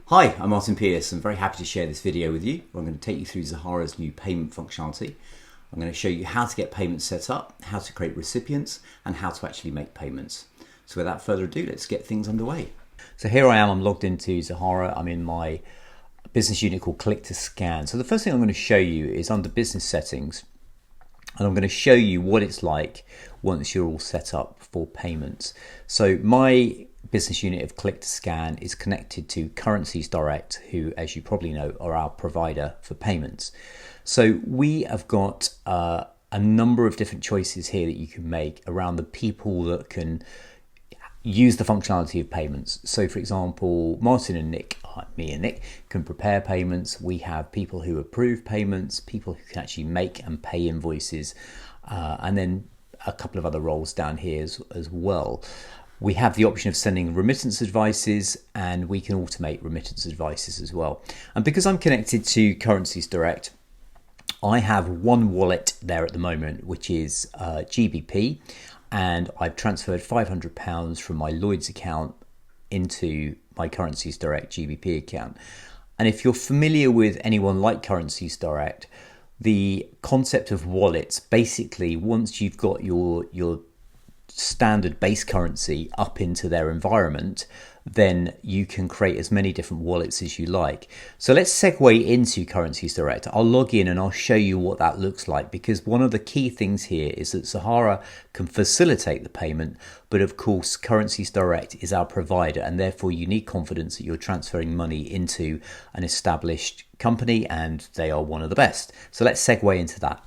Hi, I'm Martin Peirce. I'm very happy to share this video with you. I'm going to take you through Zahara's new payment functionality. I'm going to show you how to get payments set up, how to create recipients, and how to actually make payments. So without further ado, let's get things underway. So here I am, I'm logged into Zahara. I'm in my business unit called Click to Scan. So the first thing I'm going to show you is under business settings, and I'm going to show you what it's like once you're all set up for payments. So my business unit of Click to Scan is connected to Currencies Direct, who, as you probably know, are our provider for payments. So we have got a number of different choices here that you can make around the people that can use the functionality of payments. So for example, Martin and Nick, me and Nick, can prepare payments. We have people who approve payments, people who can actually make and pay invoices, and then a couple of other roles down here as well. We have the option of sending remittance advices, and we can automate remittance advices as well. And because I'm connected to Currencies Direct, I have one wallet there at the moment, which is GBP, and I've transferred £500 from my Lloyd's account into my Currencies Direct GBP account. And if you're familiar with anyone like Currencies Direct, the concept of wallets, basically once you've got your standard base currency up into their environment, then you can create as many different wallets as you like. So let's segue into Currencies Direct. I'll log in and I'll show you what that looks like, because one of the key things here is that Zahara can facilitate the payment, but of course Currencies Direct is our provider, and therefore you need confidence that you're transferring money into an established company, and they are one of the best. So let's segue into that.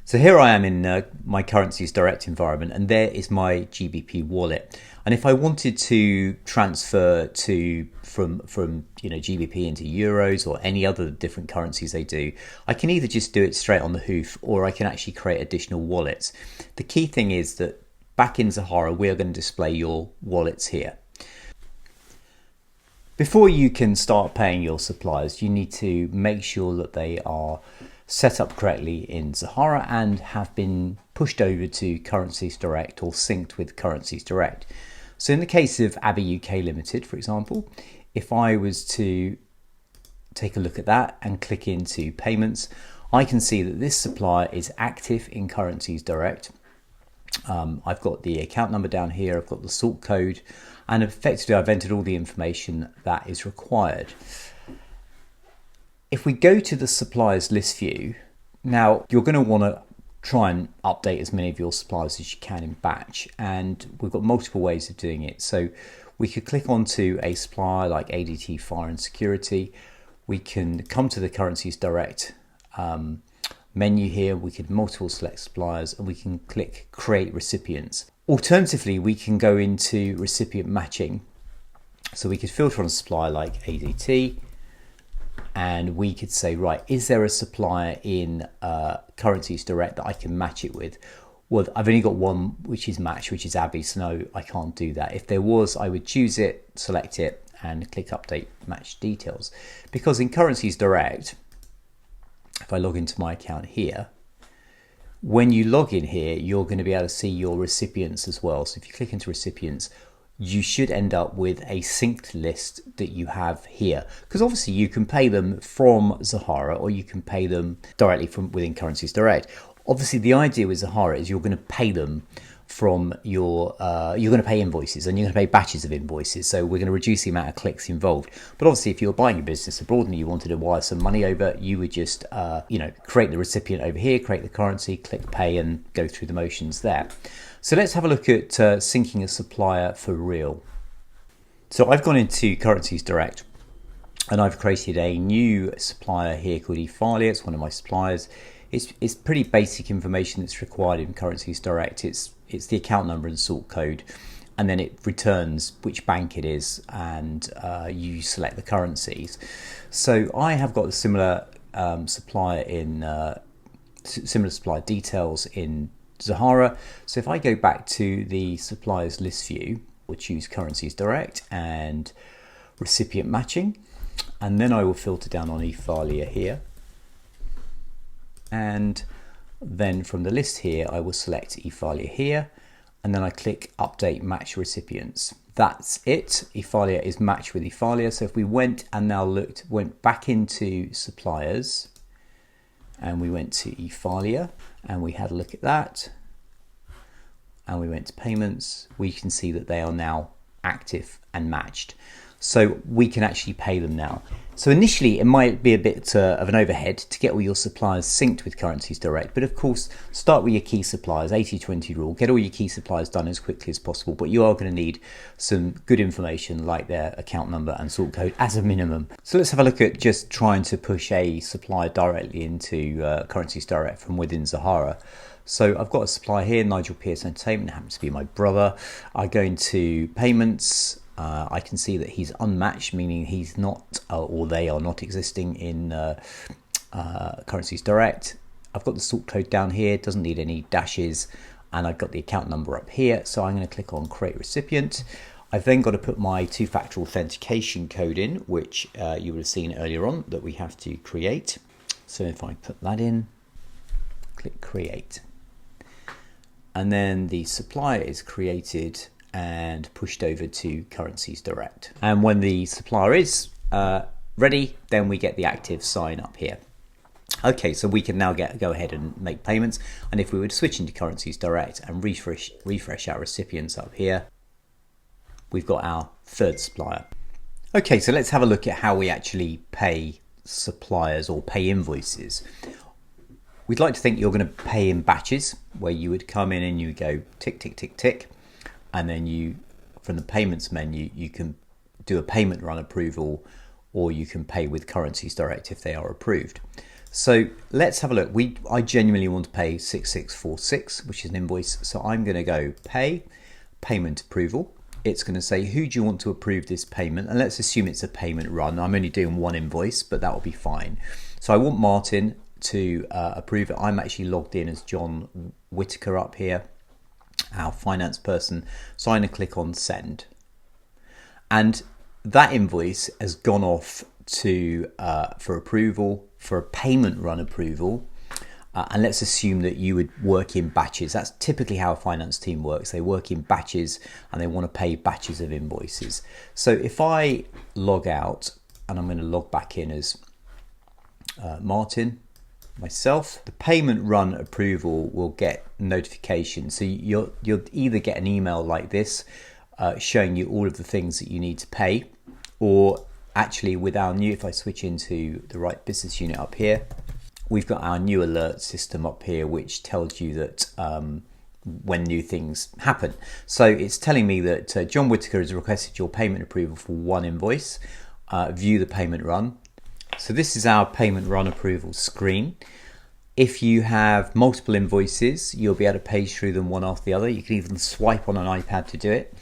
So here I am in my Currencies Direct environment, and there is my GBP wallet. And if I wanted to transfer from GBP into euros or any other different currencies they do, I can either just do it straight on the hoof, or I can actually create additional wallets. The key thing is that back in Zahara, we are going to display your wallets here. Before you can start paying your suppliers, you need to make sure that they are set up correctly in Zahara and have been pushed over to Currencies Direct or synced with Currencies Direct. So in the case of Abbey UK Limited, for example, if I was to take a look at that and click into payments, I can see that this supplier is active in Currencies Direct. I've got the account number down here, I've got the sort code, and effectively I've entered all the information that is required. If we go to the suppliers list view, now you're going to want to try and update as many of your suppliers as you can in batch, and we've got multiple ways of doing it. So we could click onto a supplier like ADT Fire and Security. We can come to the Currencies Direct menu here, we can multiple select suppliers, and we can click create recipients. Alternatively, we can go into recipient matching. So we could filter on a supplier like ADT, and we could say, right, is there a supplier in Currencies Direct that I can match it with? Well, I've only got one which is matched, which is Abbey, so no, I can't do that. If there was, I would choose it, select it, and click update match details. Because in Currencies Direct, if I log into my account here, when you log in here, you're going to be able to see your recipients as well. So if you click into recipients, you should end up with a synced list that you have here, because obviously you can pay them from Zahara or you can pay them directly from within Currencies Direct. Obviously the idea with Zahara is you're going to pay them from your you're going to pay invoices, and you're going to pay batches of invoices, so we're going to reduce the amount of clicks involved. But obviously if you're buying a business abroad and you wanted to wire some money over, you would just create the recipient over here, create the currency, click pay, and go through the motions there. So let's have a look at syncing a supplier for real. So I've gone into Currencies Direct and I've created a new supplier here called Efalia. It's one of my suppliers. It's pretty basic information that's required in Currencies Direct. It's the account number and sort code, and then it returns which bank it is, and you select the currencies. So I have got a similar supplier in similar supplier details in Zahara. So if I go back to the suppliers list view, we'll choose Currencies Direct and recipient matching, and then I will filter down on Efalia here, and then from the list here I will select Efalia here, and then I click update match recipients. that's it. Efalia is matched with Efalia. So if we went and now went back into suppliers and we went to Efalia and we had a look at that and we went to payments, we can see that they are now active and matched. So we can actually pay them now. So initially it might be a bit of an overhead to get all your suppliers synced with Currencies Direct, but of course start with your key suppliers, 80-20 rule, get all your key suppliers done as quickly as possible, but you are going to need some good information like their account number and sort code as a minimum. So let's have a look at just trying to push a supplier directly into Currencies Direct from within Zahara. So I've got a supplier here, Nigel Peirce Entertainment, happens to be my brother. I go into payments. I can see that he's unmatched, meaning he's not, or they are not existing in Currencies Direct. I've got the sort code down here, doesn't need any dashes, and I've got the account number up here. So I'm going to click on Create Recipient. I've then got to put my two-factor authentication code in, which you would have seen earlier on that we have to create. So if I put that in, click Create. And then the supplier is created and pushed over to Currencies Direct. And when the supplier is ready, then we get the active sign up here. Okay, so we can now go ahead and make payments. And if we were to switch into Currencies Direct and refresh our recipients up here, we've got our third supplier. Okay, so let's have a look at how we actually pay suppliers or pay invoices. We'd like to think you're going to pay in batches, where you would come in and you go tick, tick, tick, tick. And then you, from the payments menu, you can do a payment run approval, or you can pay with Currencies Direct if they are approved. So let's have a look. I genuinely want to pay 6646, which is an invoice. So I'm going to go pay, payment approval. It's going to say, who do you want to approve this payment? And let's assume it's a payment run. I'm only doing one invoice, but that will be fine. So I want Martin to approve it. I'm actually logged in as John Whitaker up here, our finance person. So I'm going to click on send, and that invoice has gone off to for approval, for a payment run approval. And let's assume that you would work in batches. That's typically how a finance team works. They work in batches and they want to pay batches of invoices. So if I log out and I'm going to log back in as Martin, myself, the payment run approval will get notification. So you'll either get an email like this showing you all of the things that you need to pay, or actually with our new, if I switch into the right business unit up here, we've got our new alert system up here, which tells you that when new things happen. So it's telling me that John Whitaker has requested your payment approval for one invoice. View the payment run. So this is our payment run approval screen. If you have multiple invoices, you'll be able to page through them one after the other. You can even swipe on an iPad to do it.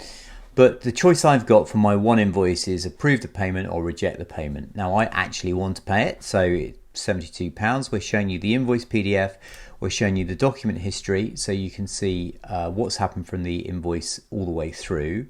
But the choice I've got for my one invoice is approve the payment or reject the payment. Now I actually want to pay it, so it's £72. We're showing you the invoice PDF. We're showing you the document history, so you can see what's happened from the invoice all the way through.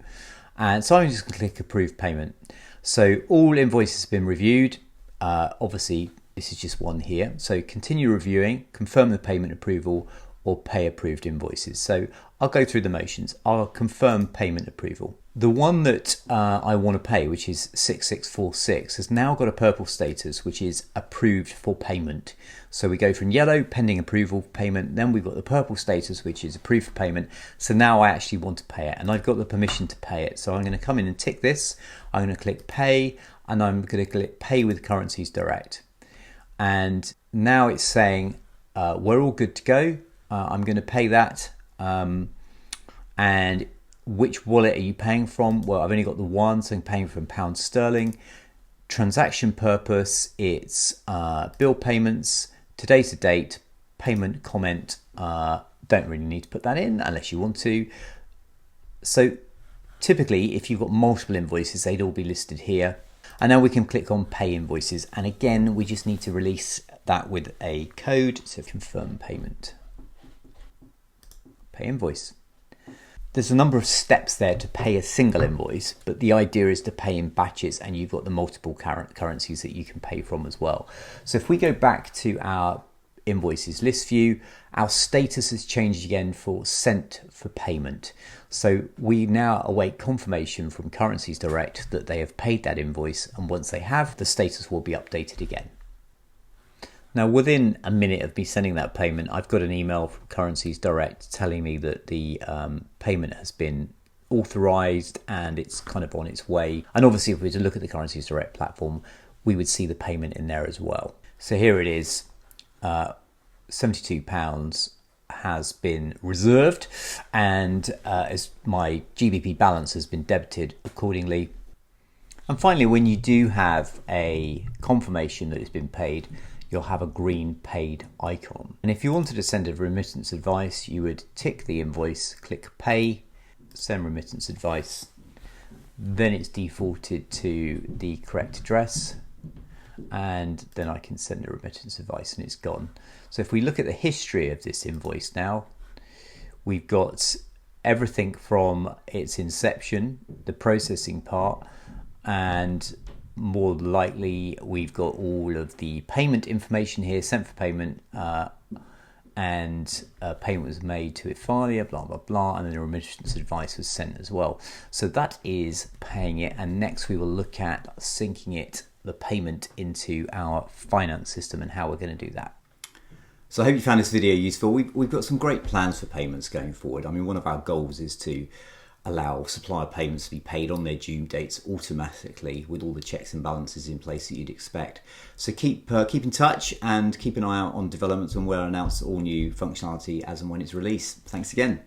And so I'm just going to click approve payment. So all invoices have been reviewed. Obviously, this is just one here. So continue reviewing, confirm the payment approval, or pay approved invoices. So I'll go through the motions. I'll confirm payment approval. The one that I want to pay, which is 6646, has now got a purple status, which is approved for payment. So we go from yellow, pending approval payment, then we've got the purple status, which is approved for payment. So now I actually want to pay it, and I've got the permission to pay it. So I'm going to come in and tick this. I'm going to click pay, and I'm going to click pay with Currencies Direct. And now it's saying we're all good to go. I'm going to pay that. And which wallet are you paying from? Well, I've only got the one, so I'm paying from pound sterling. Transaction purpose, it's bill payments, today's the date, payment comment. Don't really need to put that in unless you want to. So typically, if you've got multiple invoices, they'd all be listed here. And now we can click on pay invoices. And again, we just need to release that with a code. So confirm payment, pay invoice. There's a number of steps there to pay a single invoice, but the idea is to pay in batches, and you've got the multiple currencies that you can pay from as well. So if we go back to our invoices list view, our status has changed again for sent for payment. So we now await confirmation from Currencies Direct that they have paid that invoice, and once they have, the status will be updated again. Now, within a minute of me sending that payment, I've got an email from Currencies Direct telling me that the payment has been authorized and it's kind of on its way. And obviously, if we were to look at the Currencies Direct platform, we would see the payment in there as well. So here it is, £72 has been reserved, and as my GBP balance has been debited accordingly. And finally, when you do have a confirmation that it's been paid, you'll have a green paid icon. And if you wanted to send a remittance advice, you would tick the invoice, click pay, send remittance advice. Then it's defaulted to the correct address, and then I can send a remittance advice and it's gone. So if we look at the history of this invoice now, we've got everything from its inception, the processing part, and more likely we've got all of the payment information here, sent for payment, and payment was made to Ifalia, blah, blah, blah, and then the remittance advice was sent as well. So that is paying it, and next we will look at syncing it, the payment, into our finance system and how we're going to do that. So I hope you found this video useful. We've got some great plans for payments going forward. I mean, one of our goals is to allow supplier payments to be paid on their due dates automatically with all the checks and balances in place that you'd expect. So keep in touch and keep an eye out on developments when we'll announce all new functionality as and when it's released. Thanks again.